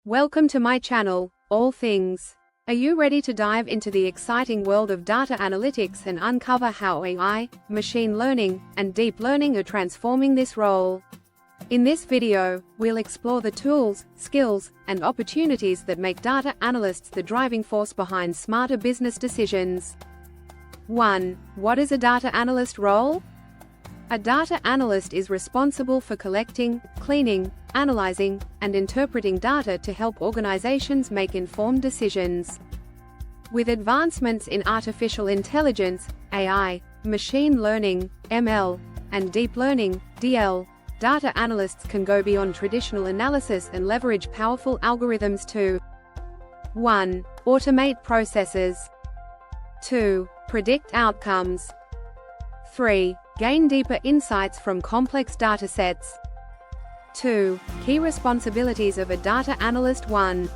Welcome to my channel, All Things. Are you ready to dive into the exciting world of data analytics and uncover how AI, machine learning, and deep learning are transforming this role? In this video, we'll explore the tools, skills, and opportunities that make data analysts the driving force behind smarter business decisions. 1. What is a data analyst role? A data analyst is responsible for collecting, cleaning, analyzing, and interpreting data to help organizations make informed decisions. With advancements in artificial intelligence, AI, machine learning, ML, and deep learning, DL, data analysts can go beyond traditional analysis and leverage powerful algorithms to 1. Automate processes. 2. Predict outcomes. 3. Gain deeper insights from complex datasets. 2. Key responsibilities of a data analyst. 1.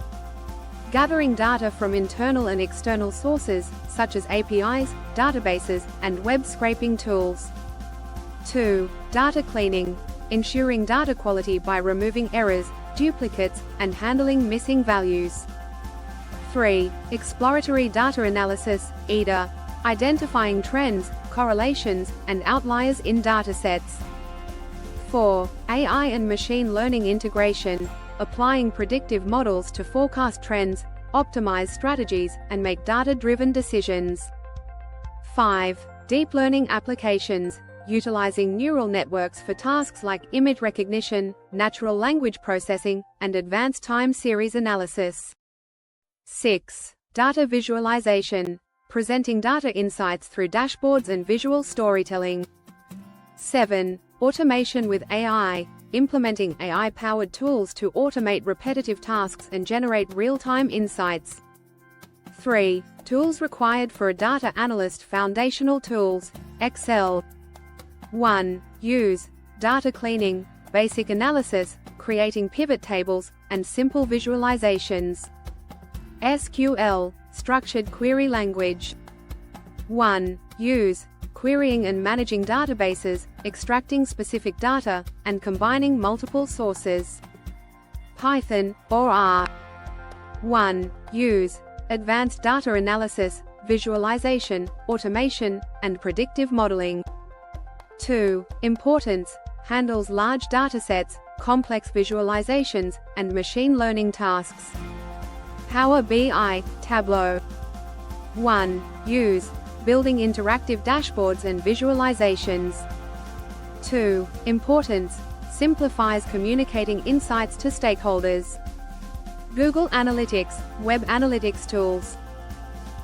Gathering data from internal and external sources, such as APIs, databases, and web scraping tools. 2. Data cleaning, ensuring data quality by removing errors, duplicates, and handling missing values. 3. Exploratory data analysis, EDA, identifying trends, correlations, and outliers in datasets. 4. AI and machine learning integration, applying predictive models to forecast trends, optimize strategies, and make data-driven decisions. 5. Deep learning applications, utilizing neural networks for tasks like image recognition, natural language processing, and advanced time series analysis. 6. Data visualization, presenting data insights through dashboards and visual storytelling. 7. Automation with AI, implementing AI-powered tools to automate repetitive tasks and generate real-time insights. 3. Tools required for a data analyst. Foundational tools, Excel. 1. Use data cleaning, basic analysis, creating pivot tables, and simple visualizations. SQL, structured query language. 1. Use querying and managing databases, extracting specific data, and combining multiple sources. Python, or R. 1. Use advanced data analysis, visualization, automation, and predictive modeling. 2. Importance, handles large datasets, complex visualizations, and machine learning tasks. Power BI, Tableau. 1. Use building interactive dashboards and visualizations. 2. Importance, simplifies communicating insights to stakeholders. Google Analytics, web analytics tools.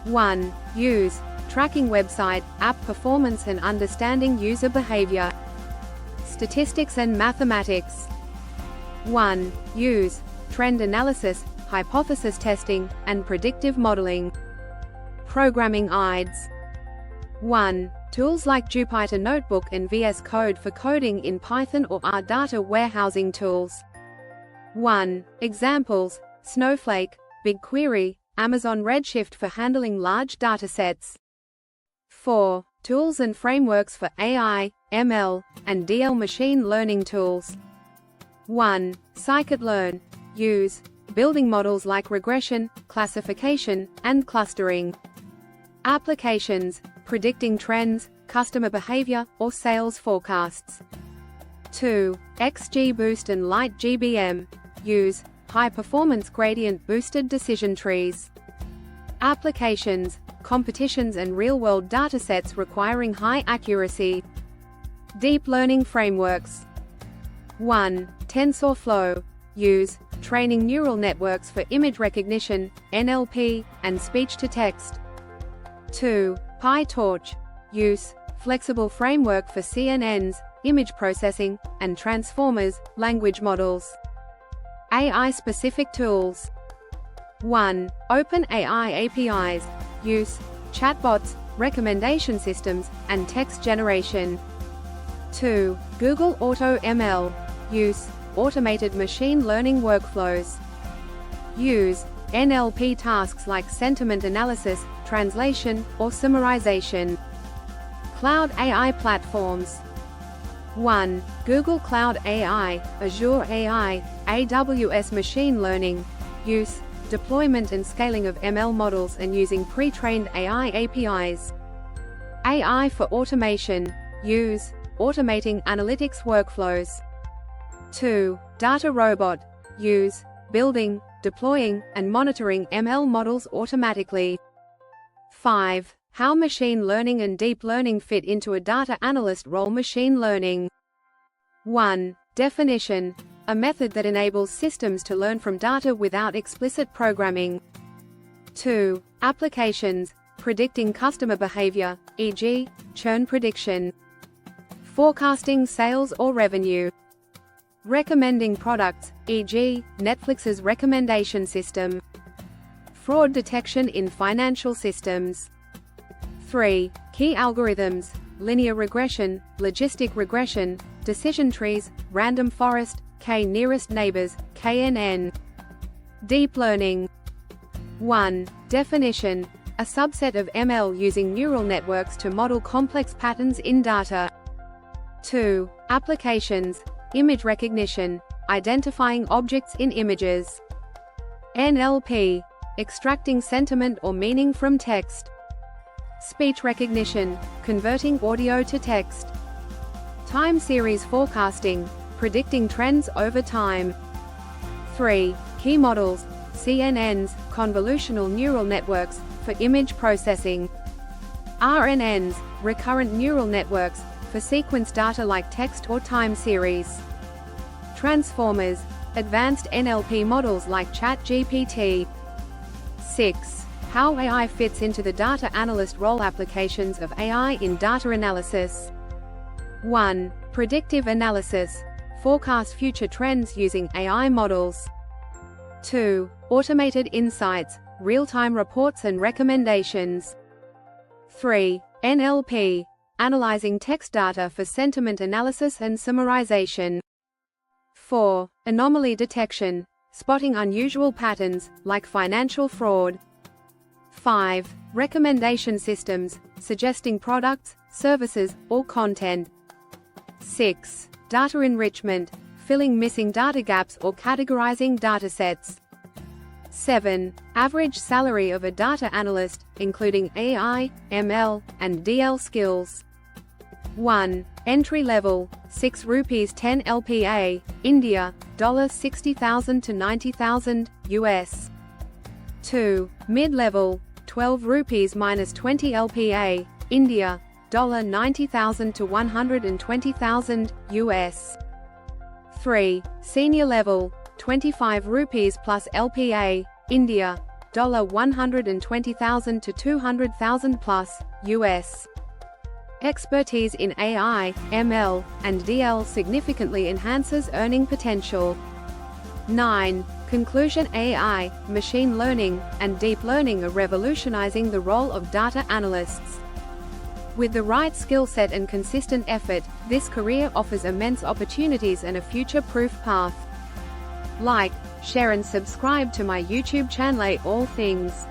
1. Use tracking website, app performance and understanding user behavior. Statistics and mathematics. 1. Use trend analysis, hypothesis testing, and predictive modeling. Programming IDEs. 1. Tools like Jupyter Notebook and VS Code for coding in Python or R. Data warehousing tools. 1. Examples, Snowflake, BigQuery, Amazon Redshift for handling large datasets. 4. Tools and frameworks for AI, ML, and DL machine learning tools. 1. Scikit-learn, use building models like regression, classification, and clustering. Applications, predicting trends, customer behavior, or sales forecasts. 2. XGBoost and LightGBM, use high-performance gradient-boosted decision trees. Applications, competitions and real-world datasets requiring high accuracy. Deep learning frameworks. 1. TensorFlow, use training neural networks for image recognition, NLP, and speech-to-text. 2. PyTorch, use flexible framework for CNNs, image processing, and transformers, language models. AI-specific tools. 1. OpenAI APIs, use chatbots, recommendation systems, and text generation. 2. Google AutoML, use automated machine learning workflows. Use NLP tasks like sentiment analysis, translation, or summarization. Cloud AI platforms. 1. Google Cloud AI, Azure AI, AWS Machine Learning, use, deployment and scaling of ML models and using pre-trained AI APIs. AI for automation, use, automating analytics workflows. 2. Data robot, use, building, deploying, and monitoring ML models automatically. 5. How machine learning and deep learning fit into a data analyst role. Machine learning. 1. Definition. A method that enables systems to learn from data without explicit programming. 2. Applications. Predicting customer behavior, e.g., churn prediction. Forecasting sales or revenue. Recommending products, e.g., Netflix's recommendation system. Fraud detection in financial systems. 3. Key algorithms. Linear regression, logistic regression, decision trees, random forest, k-nearest neighbors, KNN. Deep learning. 1. Definition. A subset of ML using neural networks to model complex patterns in data. 2. Applications. Image recognition, identifying objects in images. NLP. Extracting sentiment or meaning from text. Speech recognition, converting audio to text. Time series forecasting, predicting trends over time. 3. Key models, CNNs, convolutional neural networks, for image processing. RNNs, recurrent neural networks, for sequence data like text or time series. Transformers, advanced NLP models like ChatGPT. 6. How AI fits into the data analyst role. Applications of AI in data analysis. 1. Predictive analysis. Forecast future trends using AI models. 2. Automated insights. Real-time reports and recommendations. 3. NLP. Analyzing text data for sentiment analysis and summarization. 4. Anomaly detection. Spotting unusual patterns, like financial fraud. 5. Recommendation systems, suggesting products, services, or content. 6. Data enrichment, filling missing data gaps or categorizing datasets. 7. Average salary of a data analyst, including AI, ML, and DL skills. 1. Entry level, 6 rupees 10 LPA, India, $60,000 to $90,000, US. 2. Mid-level, 12 rupees minus 20 LPA, India, $90,000 to $120,000, US. 3. Senior level, 25 rupees plus LPA, India, $120,000 to $200,000 plus, US. Expertise in AI, ML, and DL significantly enhances earning potential. 9. Conclusion. AI, machine learning, and deep learning are revolutionizing the role of data analysts. With the right skill set and consistent effort, this career offers immense opportunities and a future-proof path. Like, share and subscribe to my YouTube channel AllThings.